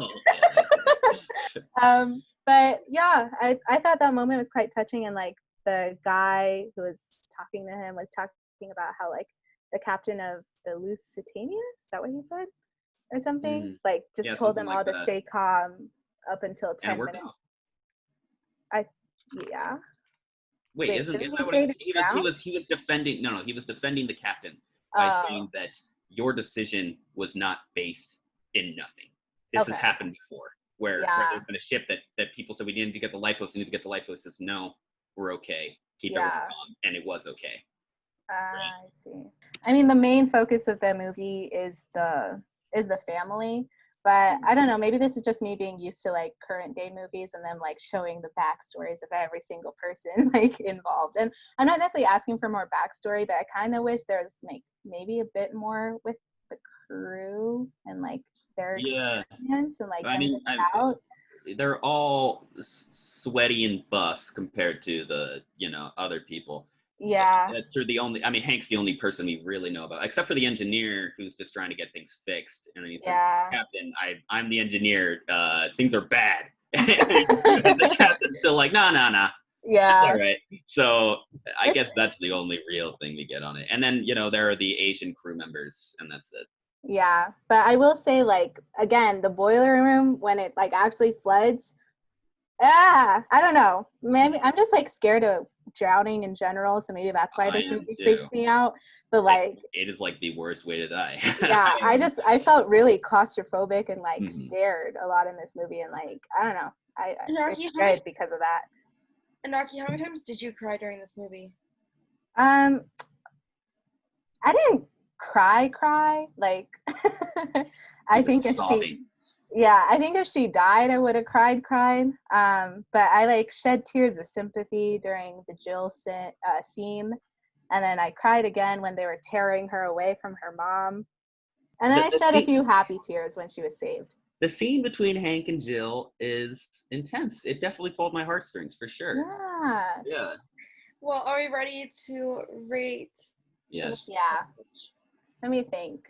But yeah, I thought that moment was quite touching, and like the guy who was talking to him was talking about how like the captain of the Lusitania, is that what he said? Or something? Like just told them all to stay calm up until 10 minutes. Wait, isn't that what he was defending? No, he was defending the captain by saying that your decision was not based in nothing. This has happened before, where there's been a ship that people said we needed to get the lifeboats. He says, no, we're okay. Keep everything calm, and it was okay. Right? I see. I mean, the main focus of the movie is the family. But I don't know, maybe this is just me being used to like current day movies and then like showing the backstories of every single person like involved. And I'm not necessarily asking for more backstory, but I kind of wish there was like maybe a bit more with the crew and like their experience and like out. they're all sweaty and buff compared to the other people. Yeah. That's true. Hank's the only person we really know about, except for the engineer who's just trying to get things fixed. And then he says, Captain, I'm the engineer. Things are bad. And the captain's still like, nah. Yeah. It's all right. So I guess that's the only real thing we get on it. And then, there are the Asian crew members, and that's it. Yeah. But I will say, like, again, the boiler room, when it, like, actually floods, I don't know. Maybe I'm just, like, scared of drowning in general, so maybe that's why this movie freaks me out. But, like, it is, like, the worst way to die. Yeah, I felt really claustrophobic and, like, scared a lot in this movie, and, like, I don't know. It's good because of that. Anaki, how many times did you cry during this movie? I didn't cry. Like, I think if she died, I would have cried. But I, like, shed tears of sympathy during the Jill scene. And then I cried again when they were tearing her away from her mom. And then I shed a few happy tears when she was saved. The scene between Hank and Jill is intense. It definitely pulled my heartstrings, for sure. Yeah. Well, are we ready to rate? Yes. Yeah. Let me think.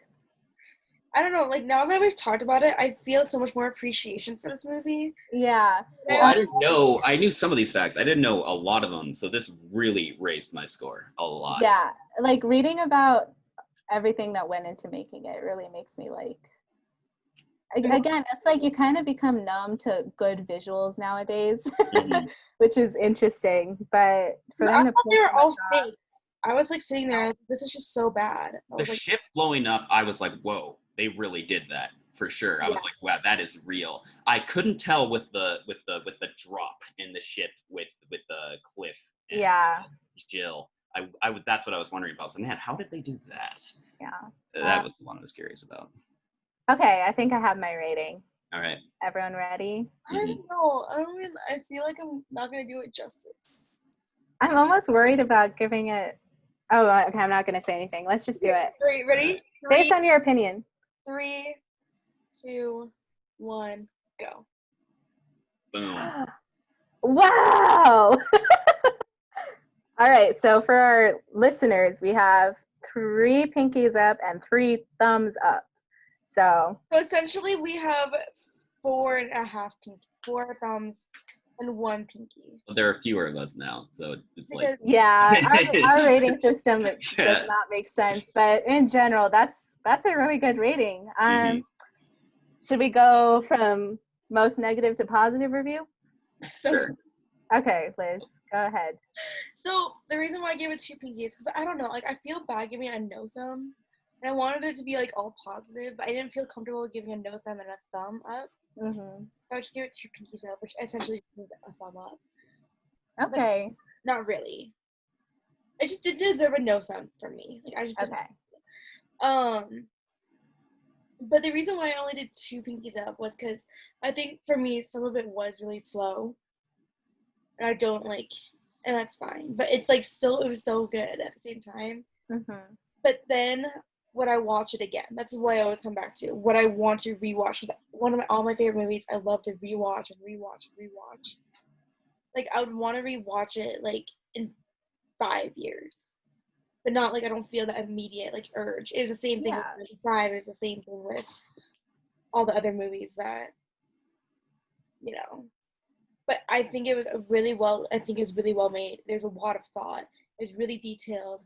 I don't know, like, now that we've talked about it, I feel so much more appreciation for this movie. Yeah. Well, I didn't know. I knew some of these facts. I didn't know a lot of them, so this really raised my score a lot. Yeah. Like, reading about everything that went into making it really makes me, like, again, it's like you kind of become numb to good visuals nowadays, which is interesting. But for them I thought they were all fake. I was, like, sitting there, this is just so bad. The ship blowing up, I was like, whoa, they really did that for sure. I was like, wow, that is real. I couldn't tell with the drop in the ship with the Cliff and Jill. That's what I was wondering about. So, man, how did they do that? Yeah. That was the one I was curious about. Okay, I think I have my rating. All right. Everyone ready? I don't know. I feel like I'm not going to do it justice. I'm almost worried about giving it... Oh, okay, I'm not going to say anything. Let's just do it. Great, ready? Based on your opinion. 3, 2, 1, go. Boom. Wow! All right, so for our listeners, we have 3 pinkies up and 3 thumbs up. So essentially, we have 4.5 pinky, 4 thumbs, and 1 pinky. Well, there are fewer of us now, so it's like our rating system does not make sense. But in general, that's a really good rating. Should we go from most negative to positive review? Sure. Okay, Liz, go ahead. So the reason why I gave it 2 pinkies is because I don't know, like, I feel bad giving a no thumb. And I wanted it to be, like, all positive, but I didn't feel comfortable giving a no thumb and a thumb up. So I just gave it 2 pinkies up, which essentially means a thumb up. Okay. But not really. It just didn't deserve a no thumb from me. Like, I just didn't. But the reason why I only did 2 pinkies up was because I think for me some of it was really slow. And I don't like, and that's fine. But it's like it was so good at the same time. But then would I watch it again? That's what I always come back to. What I want to rewatch, because all my favorite movies, I love to rewatch and rewatch and rewatch. Like, I would want to rewatch it, like, in 5 years. But not, like, I don't feel that immediate, like, urge. It was the same thing with 5. It was the same thing with all the other movies that, But I think it was really well made. There's a lot of thought. It was really detailed.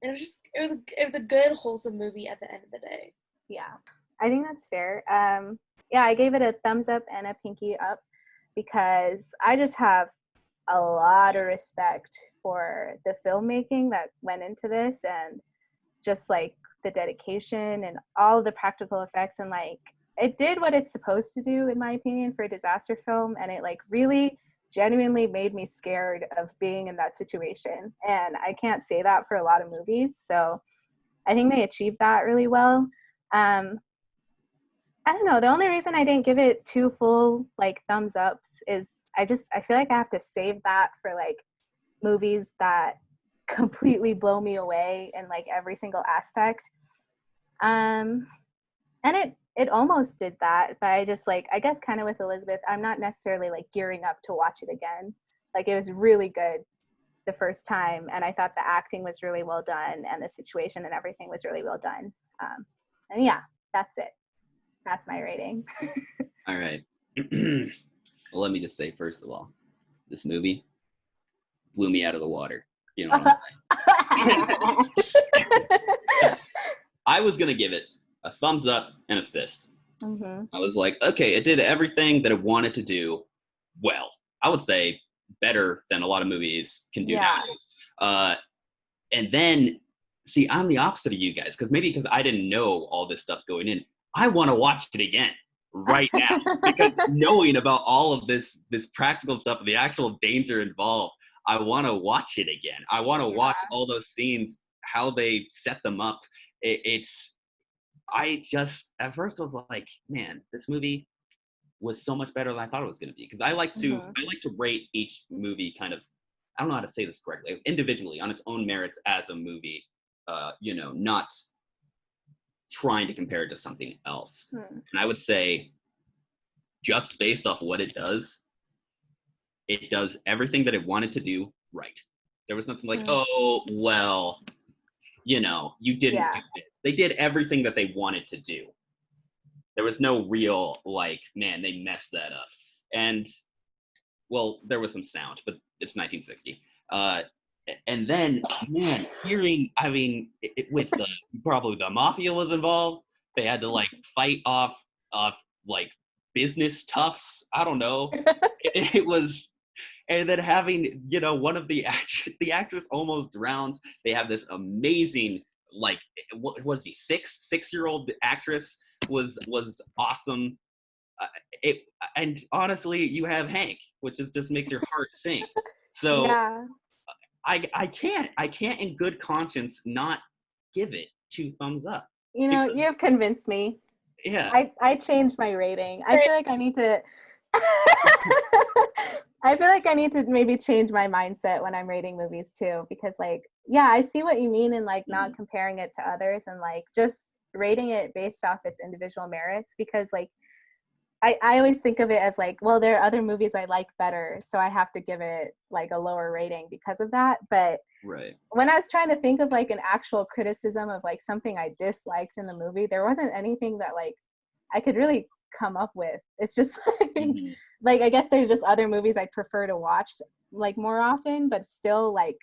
And it was a good, wholesome movie at the end of the day. Yeah, I think that's fair. I gave it a thumbs up and a pinky up because I just have a lot of respect for the filmmaking that went into this and just, like, the dedication and all the practical effects, and, like, it did what it's supposed to do, in my opinion, for a disaster film, and it, like, really genuinely made me scared of being in that situation. And I can't say that for a lot of movies. So I think they achieved that really well. I don't know. The only reason I didn't give it 2 full, like, thumbs ups is I feel like I have to save that for, like, movies that completely blow me away in, like, every single aspect. And it it almost did that, but I just like, I guess kind of with Elizabeth, I'm not necessarily like gearing up to watch it again. Like it was really good the first time, and I thought the acting was really well done, and the situation and everything was really well done. And yeah, that's it. That's my rating. All right. Well, let me just say, first of all, this movie blew me out of the water. You know what I'm saying? I was going to give it a thumbs up and a fist. Mm-hmm. I was like, okay, it did everything that it wanted to do well. I would say better than a lot of movies can do nowadays. And then, see, I'm the opposite of you guys, because I didn't know all this stuff going in. I want to watch it again right now, because knowing about all of this practical stuff, the actual danger involved, I want to watch it again. I want to watch all those scenes, how they set them up. I just, at first I was like, man, this movie was so much better than I thought it was going to be. Because I like to rate each movie kind of, I don't know how to say this correctly, individually on its own merits as a movie, not trying to compare it to something else. And I would say, just based off what it does everything that it wanted to do right. There was nothing like, oh, well, you didn't do it. They did everything that they wanted to do. There was no real, like, man, they messed that up. And, well, there was some sound, but it's 1960. And then, man, with probably the mafia was involved. They had to, like, fight off like, business toughs. I don't know. It was, and then having, one of the actress almost drowns. They have this amazing, like, what was he, six-year-old actress was awesome. And honestly, you have Hank, which just makes your heart sink. So I can't in good conscience not give it 2 thumbs up. You have convinced me. Yeah. I changed my rating. I feel like I need to I feel like I need to maybe change my mindset when I'm rating movies too, because like, I see what you mean in like not comparing it to others and like just rating it based off its individual merits, because like I always think of it as like, well, there are other movies I like better, so I have to give it like a lower rating because of that. But when I was trying to think of like an actual criticism of like something I disliked in the movie, there wasn't anything that like I could really come up with. It's just like, like I guess there's just other movies I'd prefer to watch like more often, but still like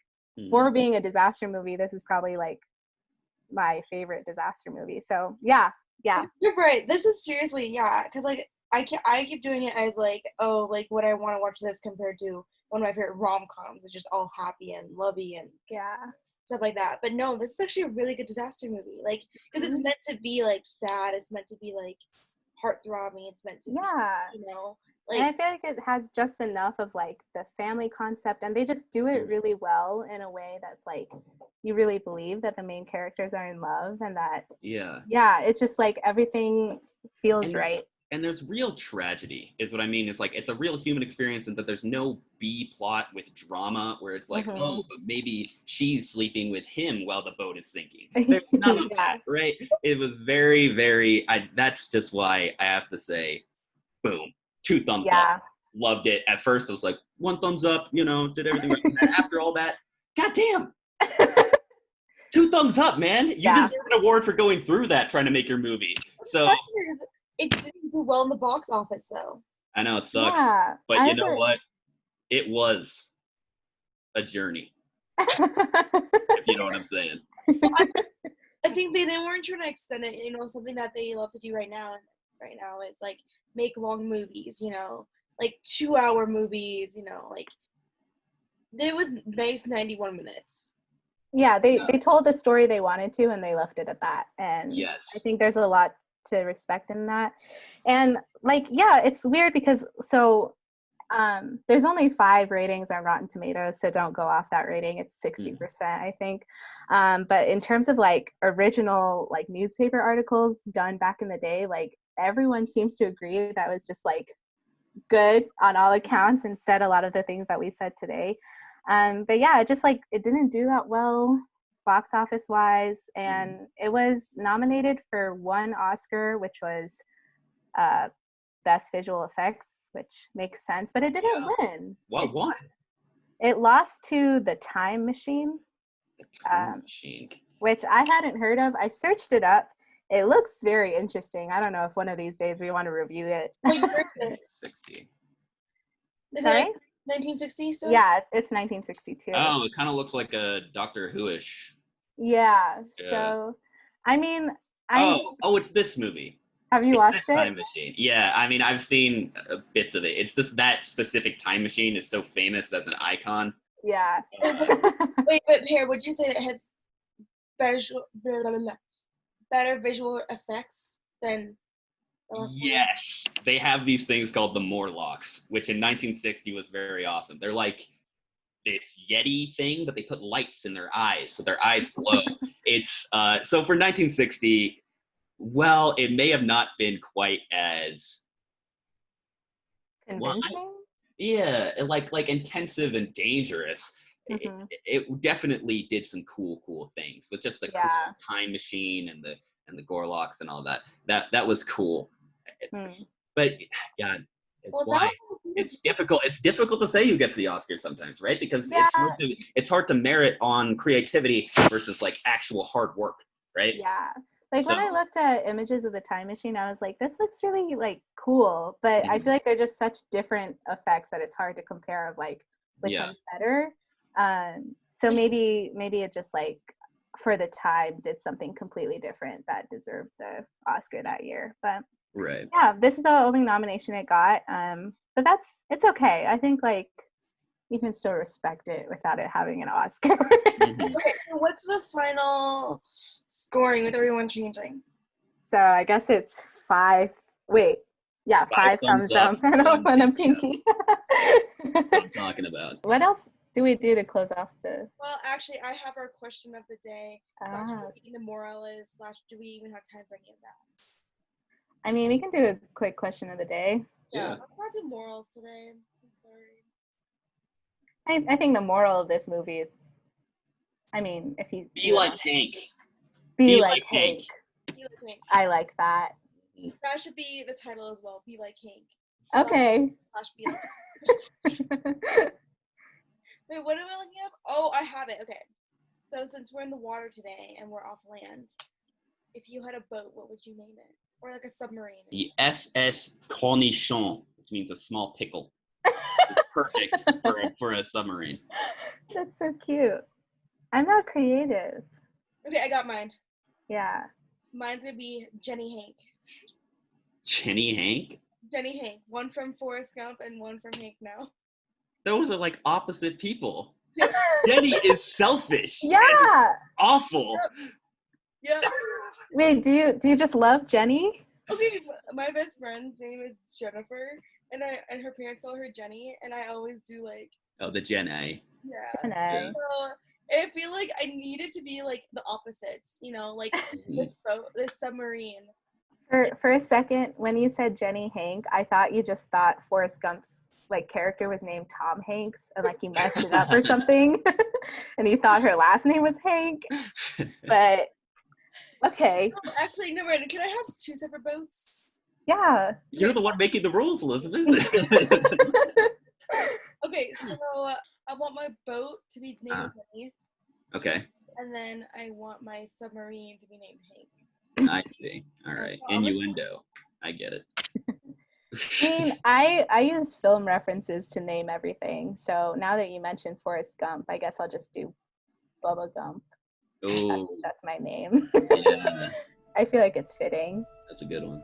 for being a disaster movie, this is probably like my favorite disaster movie. So yeah. You're right. This is seriously, because like I keep doing it as like, oh, like would I want to watch this compared to one of my favorite rom-coms? It's just all happy and lovey and stuff like that. But no, this is actually a really good disaster movie. Like, because it's meant to be like sad. It's meant to be like heart-throbbing. It's meant to be, like. And I feel like it has just enough of like the family concept, and they just do it really well in a way that's like you really believe that the main characters are in love, and that it's just like everything feels right. And there's real tragedy is what I mean. It's like it's a real human experience, and that there's no B plot with drama where it's like, oh, but maybe she's sleeping with him while the boat is sinking. There's none of that, right? It was very, very, that's just why I have to say, boom, 2 thumbs up. Loved it. At first, I was like, 1 thumbs up, did everything right. After all that, goddamn. 2 thumbs up, man. You deserve an award for going through that, trying to make your movie. So it didn't do well in the box office, though. I know, it sucks. But you know what? It was a journey. If you know what I'm saying. I think they weren't trying to extend it. Something that they love to do right now is like make long movies, like 2-hour movies, like it was nice 91 minutes. Yeah, they told the story they wanted to, and they left it at that. And I think there's a lot to respect in that. And like, it's weird because there's only 5 ratings on Rotten Tomatoes, so don't go off that rating. It's 60%, I think. But in terms of like original like newspaper articles done back in the day, like everyone seems to agree that was just like good on all accounts and said a lot of the things that we said today. But it just like it didn't do that well box office wise, and it was nominated for 1 Oscar, which was best visual effects, which makes sense, but it didn't win. What won? It lost to The Time Machine, Machine. which I hadn't heard of. I searched it up. It looks very interesting. I don't know if one of these days we want to review it. What year is it? 60. Is Sorry? it 1960? So? Yeah, it's 1962. Oh, it kind of looks like a Doctor Who-ish. Yeah. Yeah. So, I mean, it's this movie. Have you watched this it? Time Machine. Yeah, I mean, I've seen bits of it. It's just that specific time machine is so famous as an icon. Yeah. Wait, but Pear, would you say that it has better visual effects than the last one? Yes, they have these things called the Morlocks, which in 1960 was very awesome. They're like this Yeti thing, but they put lights in their eyes, so their eyes glow. It's so for 1960. Well, it may have not been quite as Convincing? like intensive and dangerous. Mm-hmm. It definitely did some cool things with just the cool time machine and the Gorlocks and all that. That was cool. But yeah, it's difficult. It's difficult to say who gets the Oscar sometimes, right? Because it's hard to merit on creativity versus like actual hard work, right? Yeah. Like when I looked at images of the Time Machine, I was like, this looks really like cool, but I feel like they're just such different effects that it's hard to compare of like which one's better. So maybe it just like for the time did something completely different that deserved the Oscar that year. But yeah, this is the only nomination it got. But it's okay. I think like you can still respect it without it having an Oscar. Okay, so what's the final scoring with everyone changing? So I guess it's 5. Wait, yeah, 5 thumbs up and a pinky. That's what I'm talking about. What else do we do to close off the? Well, actually, I have our question of the day. The moral is / do we even have time for any of that? I mean, we can do a quick question of the day. Yeah, let's not do morals today. I'm sorry. I think the moral of this movie is, I mean, if you be like Hank. Be like Hank. Be like Hank. I like that. That should be the title as well. Be like Hank. Okay. / be like. Wait, what am I looking up? Oh, I have it. Okay. So since we're in the water today and we're off land, if you had a boat, what would you name it? Or like a submarine? The SS Cornichon, which means a small pickle. It's perfect for a submarine. That's so cute. I'm not creative. Okay, I got mine. Yeah. Mine's gonna be Jenny Hank. Jenny Hank? Jenny Hank. One from Forrest Gump and one from Hank now. Those are like opposite people. Jenny is selfish. Yeah. Awful. Yep. Wait, do you just love Jenny? Okay, my best friend's name is Jennifer, and her parents call her Jenny, and I always do like. Oh, the Gen A. Yeah. Gen A. So I feel like I needed to be like the opposites, like this boat, this submarine. For a second, when you said Jenny Hank, I thought you just thought Forrest Gump's like character was named Tom Hanks and like he messed it up or something, and you thought her last name was Hank. But okay. No, actually, never mind. Can I have 2 separate boats? Yeah. You're the one making the rules, Elizabeth. Okay, so I want my boat to be named Jenny. Okay. And then I want my submarine to be named Hank. I see. All right. Innuendo. I get it. I mean, I use film references to name everything. So now that you mentioned Forrest Gump, I guess I'll just do Bubba Gump. Oh. That's my name. Yeah. I feel like it's fitting. That's a good one.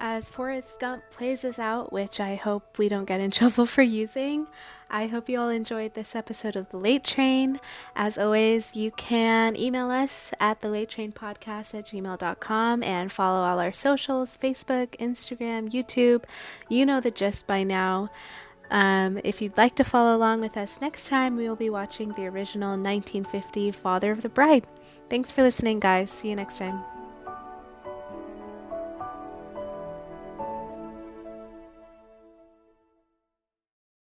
As Forrest Gump plays us out, which I hope we don't get in trouble for using, I hope you all enjoyed this episode of The Late Train. As always, you can email us at thelatetrainpodcast@gmail.com and follow all our socials, Facebook, Instagram, YouTube. You know the gist by now. If you'd like to follow along with us next time, we will be watching the original 1950 Father of the Bride. Thanks for listening, guys. See you next time.